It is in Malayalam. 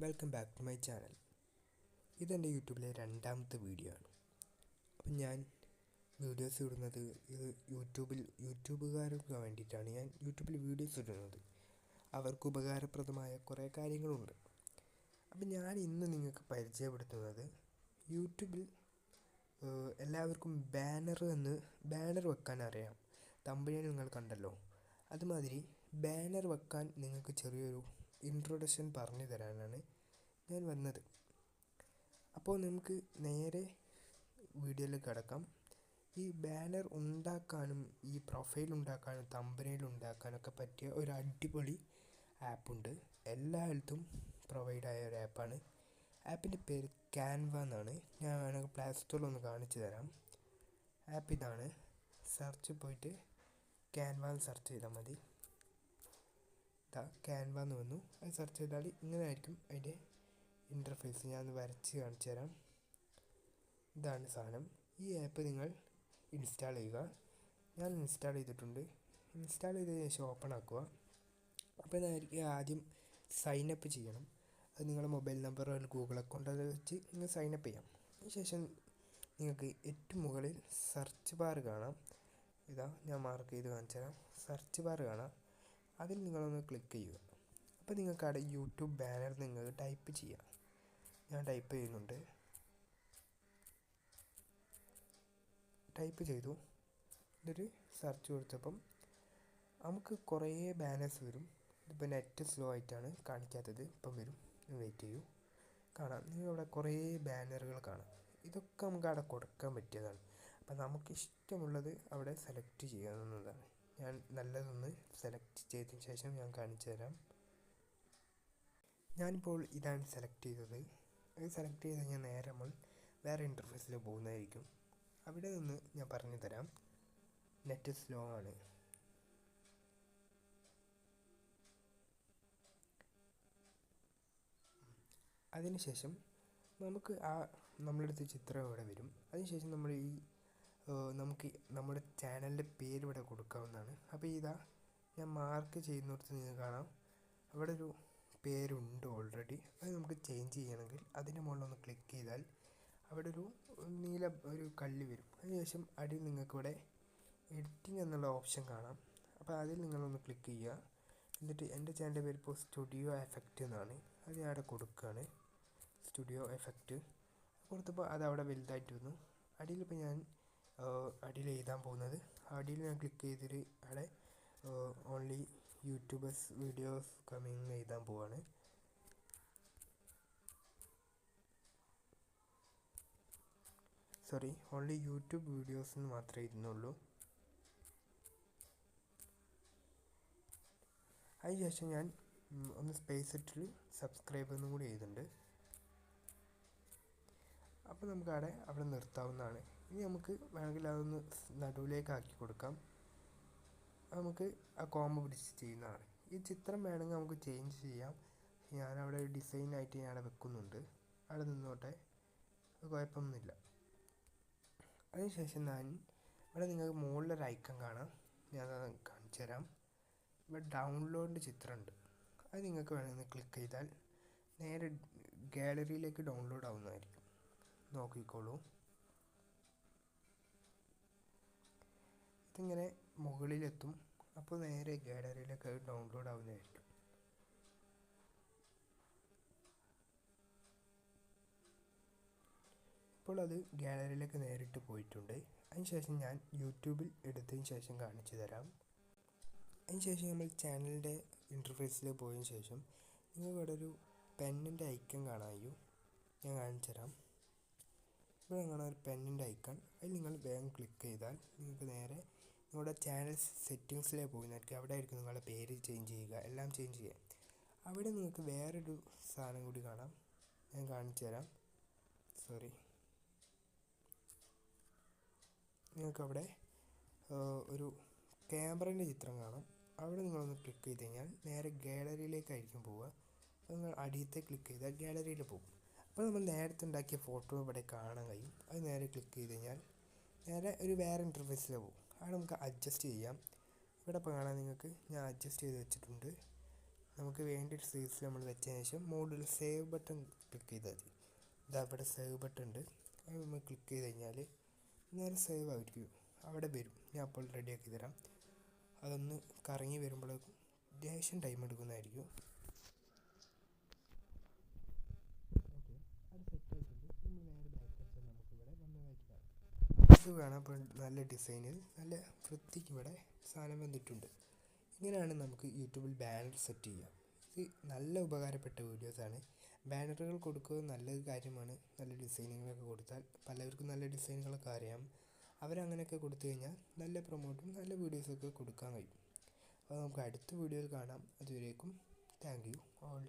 Welcome back to my channel. ഇതെൻ്റെ യൂട്യൂബിലെ രണ്ടാമത്തെ വീഡിയോ ആണ്. അപ്പം ഞാൻ വീഡിയോസ് ഇടുന്നത് യൂട്യൂബുകാർക്ക് വേണ്ടിയിട്ടാണ് ഞാൻ യൂട്യൂബിൽ വീഡിയോസ് ഇടുന്നത്. അവർക്ക് ഉപകാരപ്രദമായ കുറേ കാര്യങ്ങളുണ്ട്. അപ്പം ഞാൻ ഇന്ന് നിങ്ങൾക്ക് പരിചയപ്പെടുത്തുന്നത് യൂട്യൂബിൽ എല്ലാവർക്കും ബാനർ വെക്കാൻ അറിയാം. തമ്പനെയിൽ നിങ്ങൾ കണ്ടല്ലോ, അതുമാതിരി ബാനർ വെക്കാൻ നിങ്ങൾക്ക് ചെറിയൊരു ഇൻട്രൊഡക്ഷൻ പറഞ്ഞു തരാനാണ് ഞാൻ വന്നത്. അപ്പോൾ നമുക്ക് നേരെ വീഡിയോയിലേക്ക് കടക്കാം. ഈ ബാനർ ഉണ്ടാക്കാനും ഈ പ്രൊഫൈൽ ഉണ്ടാക്കാനും തമ്പനെയിൽ ഉണ്ടാക്കാനൊക്കെ പറ്റിയ ഒരു അടിപൊളി ആപ്പുണ്ട്. എല്ലായിടത്തും പ്രൊവൈഡായ ഒരു ആപ്പാണ്. ആപ്പിൻ്റെ പേര് ക്യാൻവ എന്നാണ്. ഞാൻ വേണമെങ്കിൽ പ്ലേ സ്റ്റോറിൽ ഒന്ന് കാണിച്ചു തരാം. ആപ്പ് ഇതാണ്. സെർച്ച് പോയിട്ട് ക്യാൻവ എന്ന് സെർച്ച് ചെയ്താൽ മതി. ക്യാൻവ എന്ന് വന്നു. അത് സെർച്ച് ചെയ്താൽ ഇങ്ങനെ ആയിരിക്കും അതിൻ്റെ ഇൻ്റർഫേസ്. ഞാനൊന്ന് വരച്ച് കാണിച്ചു തരാം. ഇതാണ് സാധനം. ഈ ആപ്പ് നിങ്ങൾ ഇൻസ്റ്റാൾ ചെയ്യുക. ഞാൻ ഇൻസ്റ്റാൾ ചെയ്തിട്ടുണ്ട്. ഇൻസ്റ്റാൾ ചെയ്തതിന് ശേഷം ഓപ്പൺ ആക്കുക. അപ്പോൾ ഇതായിരിക്കും ആദ്യം സൈനപ്പ് ചെയ്യണം. അത് നിങ്ങളുടെ മൊബൈൽ നമ്പറോ അല്ലെങ്കിൽ ഗൂഗിൾ അക്കൗണ്ട് അത് വെച്ച് നിങ്ങൾ സൈനപ്പ് ചെയ്യാം. അതിനുശേഷം നിങ്ങൾക്ക് ഏറ്റവും മുകളിൽ സെർച്ച് ബാർ കാണാം. ഞാൻ മാർക്ക് ചെയ്ത് കാണിച്ചു തരാം. സെർച്ച് ബാർ കാണാം. അതിൽ നിങ്ങളൊന്ന് ക്ലിക്ക് ചെയ്യുക. അപ്പോൾ നിങ്ങൾക്ക് അവിടെ യൂട്യൂബ് ബാനർ നിങ്ങൾക്ക് ടൈപ്പ് ചെയ്യാം. ഞാൻ ടൈപ്പ് ചെയ്യുന്നുണ്ട്. ടൈപ്പ് ചെയ്തു. ഇതൊരു സെർച്ച് കൊടുത്തപ്പം നമുക്ക് കുറേ ബാനേഴ്സ് വരും. ഇതിപ്പോൾ നെറ്റ് സ്ലോ ആയിട്ടാണ് കാണിക്കാത്തത്. ഇപ്പം വരും. വെയിറ്റ് ചെയ്യൂ. കാണാം, നിങ്ങളിവിടെ കുറേ ബാനറുകൾ കാണാം. ഇതൊക്കെ നമുക്ക് അവിടെ കൊടുക്കാൻ പറ്റിയതാണ്. അപ്പം നമുക്ക് ഇഷ്ടമുള്ളത് അവിടെ സെലക്ട് ചെയ്യാവുന്നതാണ്. ഞാൻ നല്ലതൊന്ന് സെലക്ട് ചെയ്തതിന് ശേഷം ഞാൻ കാണിച്ചു തരാം. ഞാനിപ്പോൾ ഇതാണ് സെലക്ട് ചെയ്തത്. അത് സെലക്ട് ചെയ്ത് കഴിഞ്ഞാൽ നേരെ നമ്മൾ വേറെ ഇൻ്റർഫേസിൽ പോകുന്നതായിരിക്കും. അവിടെ നിന്ന് ഞാൻ പറഞ്ഞു തരാം. നെറ്റ് സ്ലോ ആണ്. അതിനുശേഷം നമുക്ക് നമ്മളെടുത്ത ചിത്രം ഇവിടെ വരും. അതിനുശേഷം നമ്മൾ നമുക്ക് നമ്മുടെ ചാനലിൻ്റെ പേര് ഇവിടെ കൊടുക്കാവുന്നതാണ്. അപ്പോൾ ഞാൻ മാർക്ക് ചെയ്യുന്നിടത്ത് നിങ്ങൾക്ക് കാണാം അവിടെ ഒരു പേരുണ്ട് ഓൾറെഡി. അത് നമുക്ക് ചേഞ്ച് ചെയ്യണമെങ്കിൽ അതിൻ്റെ മുകളിലൊന്ന് ക്ലിക്ക് ചെയ്താൽ അവിടെ ഒരു കള്ളി വരും. അതിനുശേഷം അടിയിൽ നിങ്ങൾക്കിവിടെ എഡിറ്റിംഗ് എന്നുള്ള ഓപ്ഷൻ കാണാം. അപ്പോൾ അതിൽ നിങ്ങളൊന്ന് ക്ലിക്ക് ചെയ്യുക. എന്നിട്ട് എൻ്റെ ചാനലിൻ്റെ പേര് ഇപ്പോൾ സ്റ്റുഡിയോ എഫക്റ്റ് എന്നാണ്. അത് ഞാൻ അവിടെ കൊടുക്കുകയാണ്. സ്റ്റുഡിയോ എഫക്റ്റ് കൊടുത്തപ്പോൾ അത് അവിടെ വലുതായിട്ട് വന്നു. അടിയിലിപ്പോൾ ഞാൻ അടിയിൽ എഴുതാൻ പോകുന്നത്, അടിയിൽ ഞാൻ ക്ലിക്ക് ചെയ്തിട്ട് അവിടെ ഓൺലി യൂട്യൂബേഴ്സ് വീഡിയോസ് കമ്മിങ് എഴുതാൻ പോവാണ്. ഓൺലി യൂട്യൂബ് വീഡിയോസ് എന്ന് മാത്രമേ എഴുതുന്നുള്ളൂ. അതിനുശേഷം ഞാൻ ഒന്ന് സ്പേസ് ഇട്ടിട്ട് സബ്സ്ക്രൈബ് എന്നും കൂടി എഴുതുന്നുണ്ട്. അപ്പോൾ നമുക്ക് അവിടെ നിർത്താവുന്നതാണ്. ഇനി നമുക്ക് വേണമെങ്കിൽ അതൊന്ന് നടുവിലേക്ക് ആക്കി കൊടുക്കാം. നമുക്ക് ആ കോമ പിടിച്ച് ചെയ്യുന്നതാണ്. ഈ ചിത്രം വേണമെങ്കിൽ നമുക്ക് ചേഞ്ച് ചെയ്യാം. ഞാനവിടെ ഡിസൈനായിട്ട് ഞാൻ അവിടെ വെക്കുന്നുണ്ട്. അവിടെ നിന്നോട്ടെ, അത് കുഴപ്പമൊന്നുമില്ല. അതിനുശേഷം ഇവിടെ നിങ്ങൾക്ക് മുകളിലൊരു ഐക്കൺ കാണാം. ഞാൻ കാണിച്ചു തരാം. ഇവിടെ ഡൗൺലോഡ് ചിത്രമുണ്ട്. അത് നിങ്ങൾക്ക് വേണമെങ്കിൽ ക്ലിക്ക് ചെയ്താൽ നേരെ ഗാലറിയിലേക്ക് ഡൗൺലോഡ് ആവുന്നതായിരിക്കും. നോക്കിക്കോളൂ. ഇതിങ്ങനെ മുകളിലെത്തും. അപ്പോൾ നേരെ ഗാലറിയിലേക്ക് ഡൗൺലോഡ് ആവുന്നതായിരിക്കും. ഇപ്പോൾ അത് ഗാലറിയിലേക്ക് നേരിട്ട് പോയിട്ടുണ്ട്. അതിനുശേഷം ഞാൻ യൂട്യൂബിൽ എടുത്തതിന് ശേഷം കാണിച്ചു തരാം. അതിനുശേഷം നമ്മൾ ചാനലിൻ്റെ ഇൻ്റർഫേസിൽ പോയതിന് ശേഷം നിങ്ങൾക്ക് ഇവിടെ ഒരു പെന്നിൻ്റെ ഐക്കൺ കാണാമോ? ഞാൻ കാണിച്ചു തരാം. ഇവിടെ കാണാൻ ഒരു പെന്നിൻ്റെ ഐക്കൺ. അതിൽ നിങ്ങൾ വേഗം ക്ലിക്ക് ചെയ്താൽ നിങ്ങൾക്ക് നേരെ നിങ്ങളുടെ ചാനൽ സെറ്റിങ്സിലേക്ക് പോകുന്നതായിരിക്കും. അവിടെ ആയിരിക്കും നിങ്ങളുടെ പേര് ചേഞ്ച് ചെയ്യുക, എല്ലാം ചേഞ്ച് ചെയ്യാം. അവിടെ നിങ്ങൾക്ക് വേറൊരു സാധനം കൂടി കാണാം. ഞാൻ കാണിച്ചു തരാം. നിങ്ങൾക്കവിടെ ഒരു ക്യാമറേൻ്റെ ചിത്രം കാണാം. അവിടെ നിങ്ങളൊന്ന് ക്ലിക്ക് ചെയ്ത് കഴിഞ്ഞാൽ നേരെ ഗാലറിയിലേക്കായിരിക്കും പോവുക. അപ്പോൾ നിങ്ങൾ അടിയത്തെ ക്ലിക്ക് ചെയ്താൽ ഗാലറിയിൽ പോകും. അപ്പോൾ നമ്മൾ നേരത്തെ ഉണ്ടാക്കിയ ഫോട്ടോ ഇവിടെ കാണാൻ കഴിയും. അത് നേരെ ക്ലിക്ക് ചെയ്ത് കഴിഞ്ഞാൽ നേരെ വേറെ ഇൻ്റർഫേസിൽ പോകും. അവിടെ നമുക്ക് അഡ്ജസ്റ്റ് ചെയ്യാം. ഇവിടെ ഇപ്പോൾ കാണാൻ നിങ്ങൾക്ക് ഞാൻ അഡ്ജസ്റ്റ് ചെയ്ത് വെച്ചിട്ടുണ്ട്. നമുക്ക് വേണ്ട ഒരു സൈസിൽ നമ്മൾ വെച്ചതിന് ശേഷം മുകളിൽ സേവ് ബട്ടൺ ക്ലിക്ക് ചെയ്താൽ മതി. ഇതാ ഇവിടെ സേവ് ബട്ടൺ ഉണ്ട്. അത് നമ്മൾ ക്ലിക്ക് ചെയ്ത് കഴിഞ്ഞാൽ നേരെ സേവ് ആയിരിക്കും അവിടെ വരും. ഞാൻ അപ്പോൾ റെഡിയാക്കി തരാം. അതൊന്ന് കറങ്ങി വരുമ്പോഴേക്കും ലേശം ടൈം എടുക്കുന്നതായിരിക്കും. ഓക്കെ, അത് സെറ്റായിട്ടുണ്ട്. നമ്മൾ നേരെ ബാക്ക് അടിച്ചാൽ നമുക്കിവിടെ വന്നതായിട്ട് കാണാം. ഇത് വേണം. അപ്പോൾ നല്ല ഡിസൈനിൽ നല്ല വൃത്തിക്ക് ഇവിടെ സാധനം വന്നിട്ടുണ്ട്. ഇങ്ങനെയാണ് നമുക്ക് യൂട്യൂബിൽ ബാനർ സെറ്റ് ചെയ്യാം. ഇത് നല്ല ഉപകാരപ്പെട്ട വീഡിയോസാണ്. ബാനറുകൾ കൊടുക്കുക നല്ലൊരു കാര്യമാണ്. നല്ല ഡിസൈനുകളൊക്കെ കൊടുത്താൽ പലർക്കും നല്ല ഡിസൈനുകളൊക്കെ അറിയാം. അവരങ്ങനെയൊക്കെ കൊടുത്തു കഴിഞ്ഞാൽ നല്ല പ്രൊമോട്ടും നല്ല വീഡിയോസൊക്കെ കൊടുക്കാൻ കഴിയും. അപ്പോൾ നമുക്ക് അടുത്ത വീഡിയോയിൽ കാണാം. അതുവരേക്കും താങ്ക് യു ഓൾ.